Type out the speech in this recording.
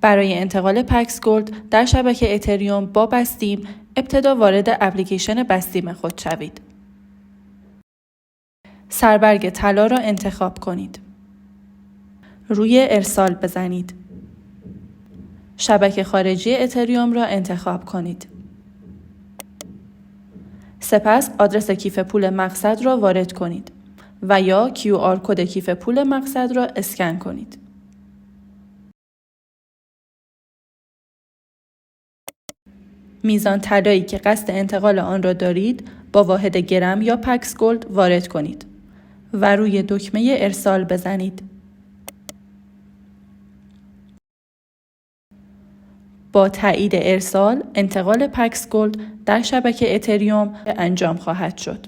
برای انتقال پکس گولد در شبکه اتریوم با بستیم، ابتدا وارد اپلیکیشن بستیم خود شوید. سربرگ طلا را انتخاب کنید. روی ارسال بزنید. شبکه خارجی اتریوم را انتخاب کنید. سپس آدرس کیف پول مقصد را وارد کنید و یا QR کد کیف پول مقصد را اسکن کنید. میزان طلایی که قصد انتقال آن را دارید با واحد گرم یا پکس گولد وارد کنید و روی دکمه ارسال بزنید. با تایید ارسال، انتقال پکس گولد در شبکه اتریوم انجام خواهد شد.